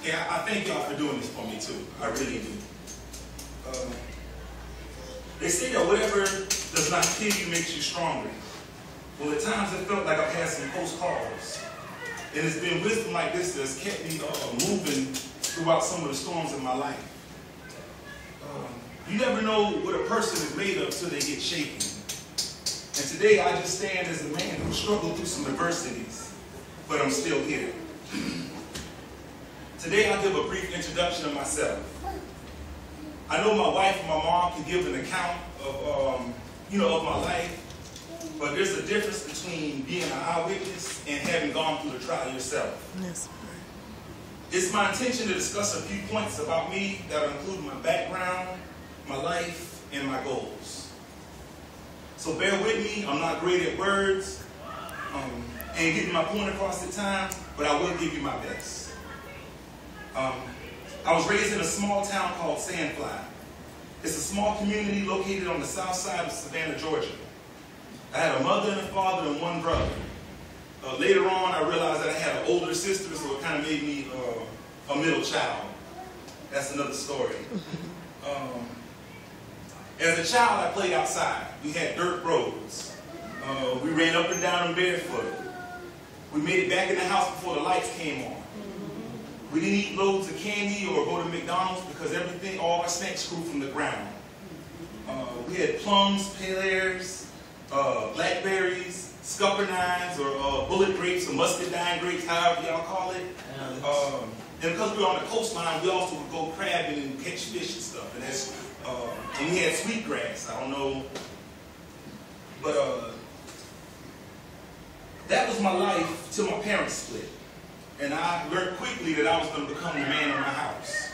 Yeah, I thank y'all for doing this for me too. I really do. They say that whatever does not kill you makes you stronger. Well, at times it felt like I've had some close calls. And it's been wisdom like this that's kept me moving throughout some of the storms in my life. You never know what a person is made of until they get shaken. And today I just stand as a man who struggled through some adversities, but I'm still here. Today I'll give a brief introduction of myself. I know my wife and my mom can give an account of, of my life, but there's a difference between being an eyewitness and having gone through the trial yourself. Yes. It's my intention to discuss a few points about me that will include my background, my life, and my goals. So bear with me, I'm not great at words and getting my point across at times, but I will give you my best. I was raised in a small town called Sandfly. It's a small community located on the south side of Savannah, Georgia. I had a mother and a father and one brother. Later on, I realized that I had an older sister, so it kind of made me a middle child. That's another story. As a child, I played outside. We had dirt roads. We ran up and down barefoot. We made it back in the house before the lights came on. We didn't eat loads of candy or go to McDonald's because everything, all our snacks grew from the ground. We had plums, pears, blackberries, scuppernines, or bullet grapes, or muscadine grapes, however y'all call it. And because we were on the coastline, we also would go crabbing and catch fish and stuff. And that's and we had sweetgrass. I don't know, but that was my life till my parents split. And I learned quickly that I was going to become the man of my house.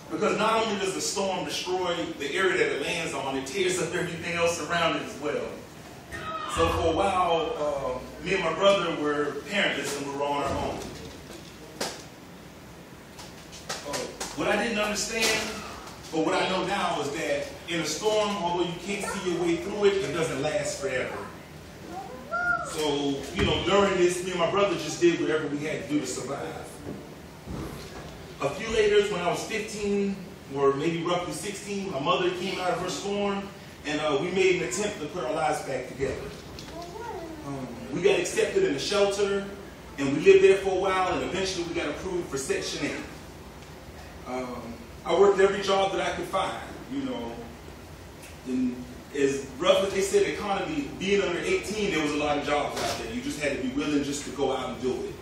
Because not only does the storm destroy the area that it lands on, it tears up everything else around it as well. So for a while, me and my brother were parentless and we were on our own. What I didn't understand, but what I know now is that in a storm, although you can't see your way through it, it doesn't last forever. So, during this, me and my brother just did whatever we had to do to survive. A few later, when I was 15, or maybe roughly 16, my mother came out of her storm, and we made an attempt to put our lives back together. We got accepted in a shelter, and we lived there for a while, and eventually we got approved for Section 8. I worked every job that I could find, and as rough as they said, the economy, being under 18, there was a lot of jobs out there. You just had to be willing just to go out and do it.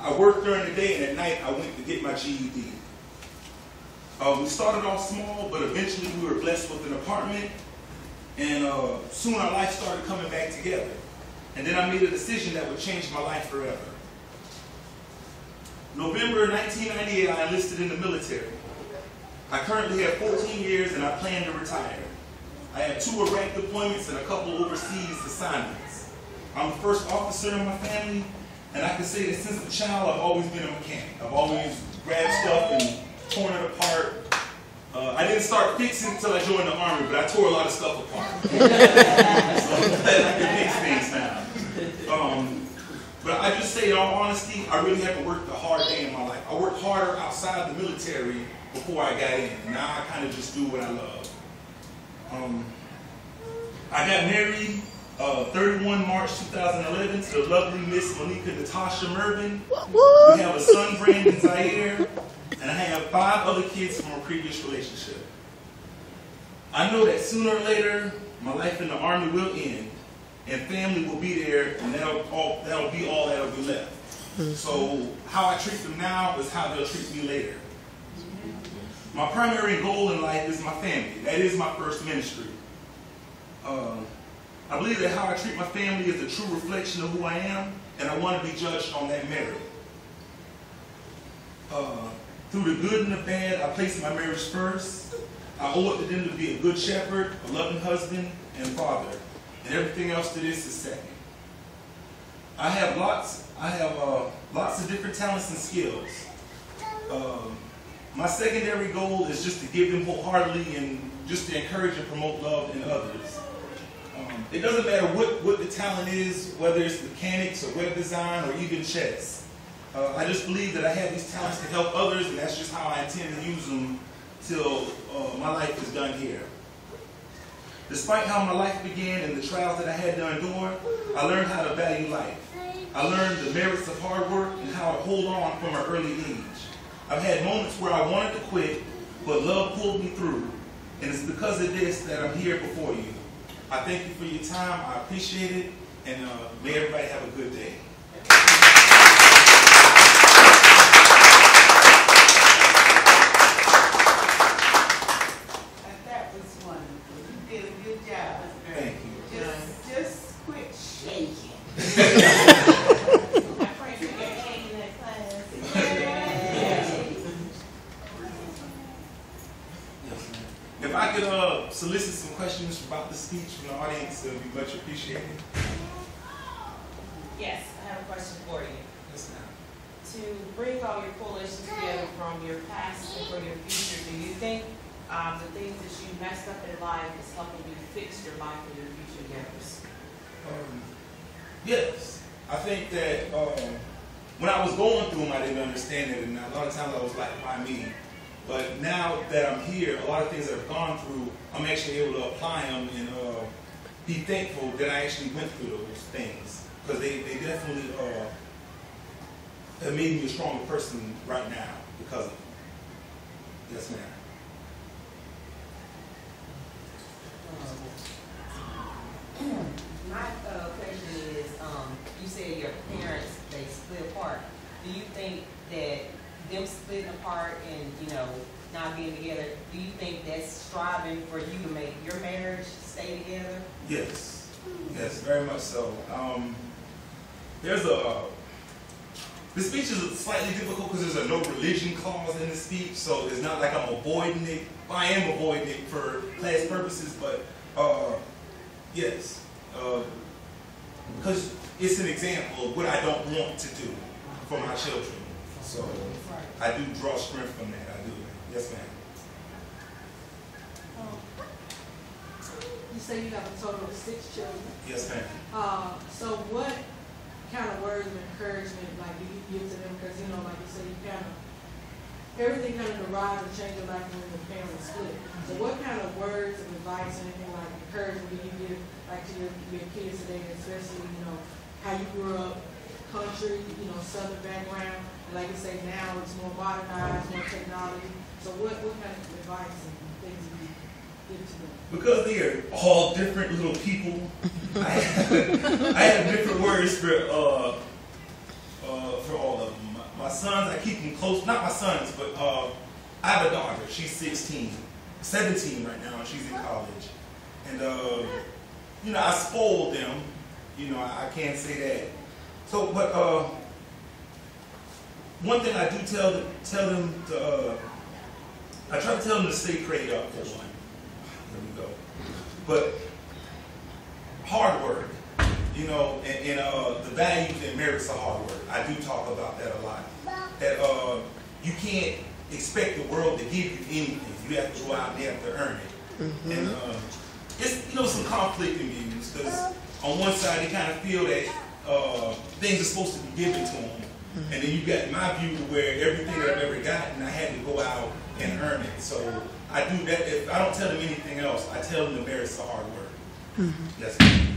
I worked during the day, and at night I went to get my GED. We started off small, but eventually we were blessed with an apartment, and soon our life started coming back together. And then I made a decision that would change my life forever. November 1998, I enlisted in the military. I currently have 14 years, and I plan to retire. I have 2 Iraq deployments and a couple overseas assignments. I'm the first officer in my family, and I can say that since a child, I've always been a mechanic. I've always grabbed stuff and torn it apart. I didn't start fixing until I joined the Army, but I tore a lot of stuff apart. So I'm glad I can fix things now. But I just say, in all honesty, I really haven't worked a hard day in my life. I worked harder outside the military before I got in. Now I kind of just do what I love. I got married 31 March 2011 to the lovely Miss Monica Natasha Mervin. We have a son, Brandon Zaire, and I have 5 other kids from a previous relationship. I know that sooner or later, my life in the Army will end, and family will be there, and that'll be all that'll be left. So how I treat them now is how they'll treat me later. My primary goal in life is my family. That is my first ministry. I believe that how I treat my family is a true reflection of who I am, and I want to be judged on that merit. Through the good and the bad, I place my marriage first. I owe it to them to be a good shepherd, a loving husband, and father. And everything else to this is second. I have lots of different talents and skills. My secondary goal is just to give them wholeheartedly and just to encourage and promote love in others. It doesn't matter what the talent is, whether it's mechanics or web design or even chess. I just believe that I have these talents to help others, and that's just how I intend to use them till my life is done here. Despite how my life began and the trials that I had to endure, I learned how to value life. I learned the merits of hard work and how to hold on from an early age. I've had moments where I wanted to quit, but love pulled me through. And it's because of this that I'm here before you. I thank you for your time. I appreciate it. And may everybody have a good day. That was wonderful. You did a good job. Thank you. Just quit shaking. I pray for your cake in that class. If I could solicit some questions about the speech from the audience, it would be much appreciated. Yes, I have a question for you. Yes, ma'am. To bring all your coalitions together from your past and for your future, do you think the things that you messed up in life is helping you fix your life and your future endeavors? Yes. I think that when I was going through them, I didn't understand it, and a lot of times I was like, why me? But now that I'm here, a lot of things that I've gone through, I'm actually able to apply them and be thankful that I actually went through those things. Because they definitely have made me a stronger person right now because of them. Yes, ma'am. My question is, you said your parents, they split apart. Do you think that them splitting apart and, you know, not being together, do you think that's striving for you to make your marriage stay together? Yes. Yes, very much so. The speech is slightly difficult because there's a no religion clause in the speech, so it's not like I'm avoiding it. Well, I am avoiding it for class purposes, but yes. Because it's an example of what I don't want to do for my children. So I do draw strength from that. I do. Yes, ma'am. You say you have a total of 6 children. Yes, ma'am. So what kind of words of encouragement like do you give to them? Because, you know, like you said, you kind of, everything kind of derives and changes your life when the family split. So what kind of words of advice, anything like encouragement do you give like to your kids today, especially, you know, how you grew up, country, you know, southern background, and like you say, now it's more modernized, more technology. So what kind of advice and things do you give to them? Because they are all different little people, I have different words for all of them. My sons, I keep them close. Not my sons, but I have a daughter. She's 17 right now, and she's in college. And you know, I spoiled them. You know, I can't say that. So, but one thing I do tell them to, I try to tell them to stay prayed up for one. There we go. But hard work, you know, and the values and merits of hard work. I do talk about that a lot. That you can't expect the world to give you anything. You have to go out and you have to earn it. Mm-hmm. And it's, you know, some conflicting views because on one side they kind of feel that things are supposed to be given to them. Mm-hmm. And then you got my view where everything that I've ever gotten, I had to go out and earn it. So I do that. If I don't tell them anything else, I tell them the merits of hard work. Mm-hmm. Yes, ma'am.